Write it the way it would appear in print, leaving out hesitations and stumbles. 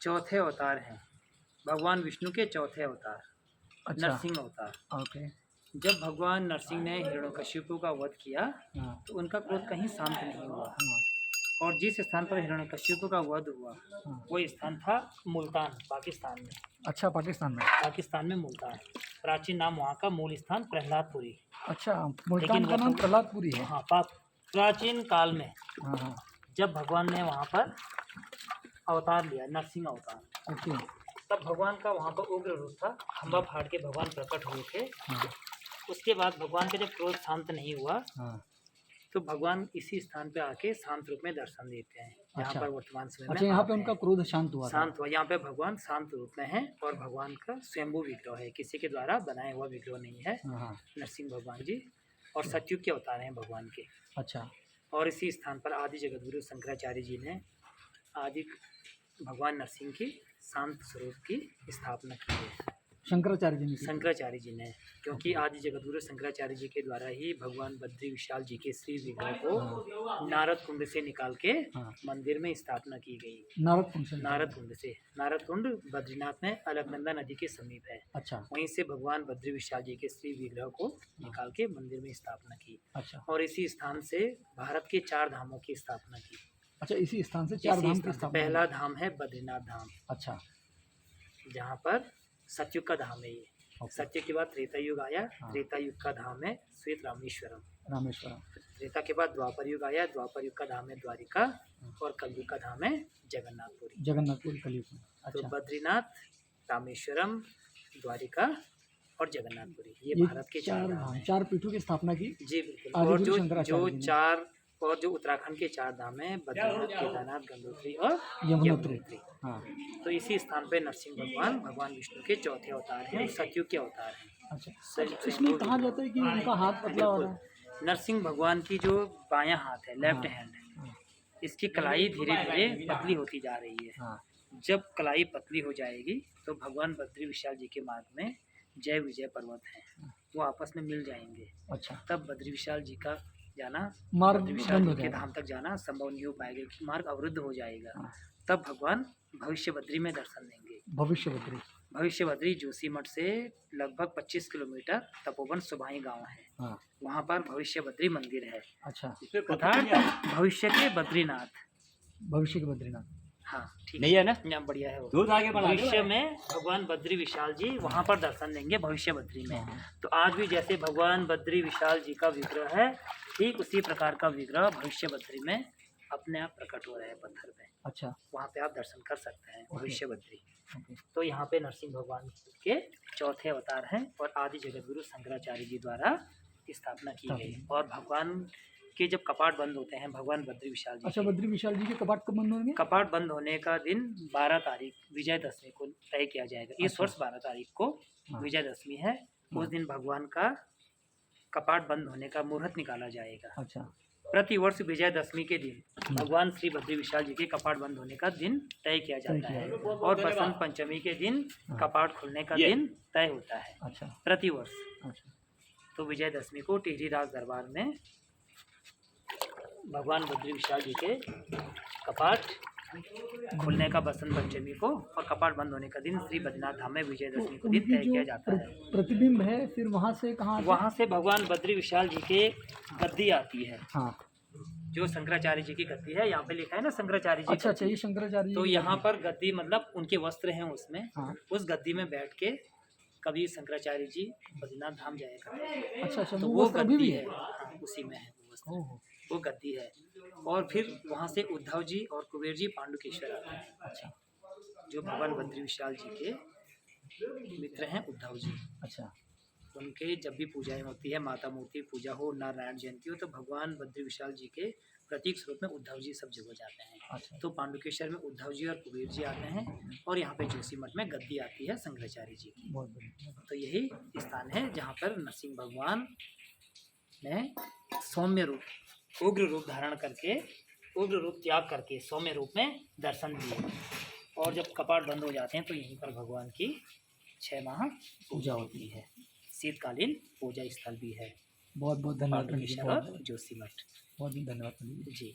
चौथे अवतार हैं, भगवान विष्णु के चौथे अवतार, अच्छा। नरसिंह अवतार। ओके। जब भगवान नरसिंह ने हिरण्यकशिपु का वध किया हाँ तो उनका क्रोध कहीं शांत नहीं हुआ, हाँ और जिस स्थान पर हिरण्यकशिपु का वध हुआ हाँ। वो स्थान था मुल्तान, पाकिस्तान में। अच्छा, पाकिस्तान में। पाकिस्तान में मुल्तान प्राचीन नाम, वहाँ का मूल स्थान प्रहलादपुरी। अच्छा, मुल्तान लेकिन का वो नाम प्रहलादपुरी है। हाँ, प्राचीन काल में हाँ हाँ। जब भगवान ने वहाँ पर अवतार लिया, नरसिंह अवतार, ओके। तब भगवान का वहाँ पर उग्र रूप था, खंबा फाड़ के भगवान प्रकट हुए थे। हाँ उसके बाद भगवान का जब क्रोध शांत नहीं हुआ हाँ। तो भगवान इसी स्थान पे आके शांत रूप में दर्शन देते हैं, जहाँ अच्छा। पर वर्तमान समय में अच्छा, यहाँ आप पे हैं। उनका क्रोध शांत हुआ था। शांत हुआ, यहाँ पे भगवान शांत रूप में है, और भगवान का स्वयंभू विग्रह है, किसी के द्वारा बनाया हुआ विग्रह नहीं है। हाँ हाँ। नरसिंह भगवान जी और सतयुग के अवतार हैं भगवान के। अच्छा। और इसी स्थान पर आदि जगतगुरु शंकराचार्य जी ने आदि भगवान नरसिंह की शांत स्वरूप की स्थापना की है। शंकराचार्य जी ने की। शंकराचार्य जी ने, क्योंकि आदि जगतगुरु शंकराचार्य जी के द्वारा ही भगवान बद्री विशाल जी के श्री विग्रह को नारद कुंड से निकाल के हाँ। मंदिर में स्थापना की गई। नारद कुंड से। नारद कुंड से, नारद कुंड बद्रीनाथ में अलकनंदा नदी के समीप है। अच्छा। वहीं से भगवान बद्री विशाल जी के श्री विग्रह को निकाल के मंदिर में स्थापना की। अच्छा। और इसी स्थान से भारत के 4 धामों की स्थापना की। अच्छा, इसी स्थान से 4 धाम की स्थापना। पहला धाम है बद्रीनाथ धाम। अच्छा। जहाँ पर सतयुग का धाम है ये। सत्य के बाद त्रेता युग आया, हाँ। त्रेता युग का धाम है श्वेत रामेश्वरम। रामेश्वरम। त्रेता के बाद द्वापर युग आया, द्वापर युग का धाम है द्वारिका, और कलयुग का धाम है जगन्नाथपुरी। जगन्नाथपुरी कलयुग। अच्छा। तो बद्रीनाथ, रामेश्वरम, द्वारिका और जगन्नाथपुरी, ये भारत के 4 धाम हैं। 4 पीठों की स्थापना की। जी बिल्कुल। और जो उत्तराखंड के 4 धाम हैं, बद्रीनाथ, केदारनाथ, गंगोत्री और यमुनोत्री। हाँ। तो इसी स्थान पे नरसिंह भगवान विष्णु के चौथे अवतार हैं, सतयुग के अवतार हैं। अच्छा, इसमें कहा जाता है कि उनका हाथ पतला हो रहा है। नरसिंह भगवान की जो बायां हाथ है, लेफ्ट हैंड, इसकी कलाई धीरे धीरे पतली होती जा रही है। हाँ। जब कलाई पतली हो जाएगी तो भगवान बद्री विशाल जी के मार्ग में जय विजय पर्वत है, वो आपस में मिल जाएंगे। अच्छा। तब बद्री विशाल जी का जाना, मार्ग बद्री विशाल बंद हो जी के जाएगा। धाम तक जाना संभव नहीं हो पाएगा, क्योंकि मार्ग अवरुद्ध हो जाएगा। तब भगवान भविष्य बद्री में दर्शन देंगे। भविष्य बद्री जोशीमठ से लगभग 25 किलोमीटर तपोवन सुबाई गांव है। हाँ। वहाँ पर भविष्य बद्री मंदिर है। अच्छा। अर्थात भविष्य के बद्रीनाथ। भविष्य के बद्रीनाथ। हाँ ठीक नहीं है ना, बढ़िया है वो। दूध आगे बढ़ा दो। भविष्य में भगवान बद्री विशाल जी वहाँ पर दर्शन देंगे भविष्य बद्री में। तो आज भी जैसे भगवान बद्री विशाल जी का विग्रह है, ठीक उसी प्रकार का विग्रह भविष्य बद्री में अपने आप प्रकट हो रहे हैं पत्थर पे। अच्छा। वहाँ पे आप दर्शन कर सकते हैं भविष्य बद्री। तो यहाँ पे नरसिंह भगवान के चौथे अवतार हैं, और आदि जगतगुरु शंकराचार्य जी द्वारा स्थापना की गई। और भगवान के जब कपाट बंद होते हैं भगवान बद्री विशाल जी। अच्छा, बद्री विशाल जी के कपाट कब बंद होंगे? कपाट बंद होने का दिन 12 तारीख विजयदशमी को तय किया जाएगा। इस वर्ष 12 तारीख को विजयदशमी है। उस दिन भगवान का कपाट बंद होने का मुहूर्त निकाला जाएगा। अच्छा। प्रतिवर्ष विजयदशमी के दिन भगवान श्री बद्री विशाल जी के कपाट बंद होने का दिन तय किया जाता है, और बसंत पंचमी के दिन कपाट खुलने का दिन तय होता है। अच्छा। प्रतिवर्ष। अच्छा। तो विजयदशमी को टिहरी राज दरबार में भगवान बद्री विशाल जी के कपाट खुलने का बसंत पंचमी को, और कपाट बंद होने का दिन श्री बद्रीनाथ धाम में विजयदशमी को दिन तय किया जाता है। प्रतिबिंब है फिर वहाँ से कहाँ? वहाँ से भगवान बद्री विशाल जी के गद्दी आती है। हाँ। जो शंकराचार्य जी की गद्दी है, यहाँ पे लिखा है ना शंकराचार्य जी। अच्छा अच्छा, ये शंकराचार्य जी। तो यहाँ पर गद्दी मतलब उनके वस्त्र हैं उसमें। हाँ। उस गद्दी में बैठ के कभी शंकराचार्य जी बद्रीनाथ धाम जाया करते हैं। अच्छा अच्छा, तो वो गद्दी है, उसी में है वो वस्त्र, वो गद्दी है। और फिर वहाँ से उद्धव जी और कुबेर जी पांडुकेश्वर आते हैं। अच्छा। जो भगवान बद्री विशाल जी के मित्र हैं उद्धव जी। अच्छा। उनके जब भी पूजाएं होती है, माता मूर्ति पूजा हो, नारायण जयंती हो, तो भगवान बद्री विशाल जी के प्रतीक स्वरूप में उद्धव जी सब जगह जाते हैं। अच्छा। तो पांडुकेश्वर में उद्धव जी और कुबेर जी आते हैं, और यहाँ पे जोशीमठ में गद्दी आती है शंकराचार्य जी की। बहुत बढ़िया। तो यही स्थान है जहाँ पर नरसिंह भगवान ने सौम्य रूप, उग्र रूप धारण करके, उग्र रूप त्याग करके सौम्य रूप में दर्शन दिए। और जब कपाट बंद हो जाते हैं तो यहीं पर भगवान की 6 माह पूजा होती है। शीतकालीन पूजा स्थल भी है। बहुत बहुत धन्यवाद। पांडुकेश्वर और जोशीमठ। बहुत धन्यवाद जी।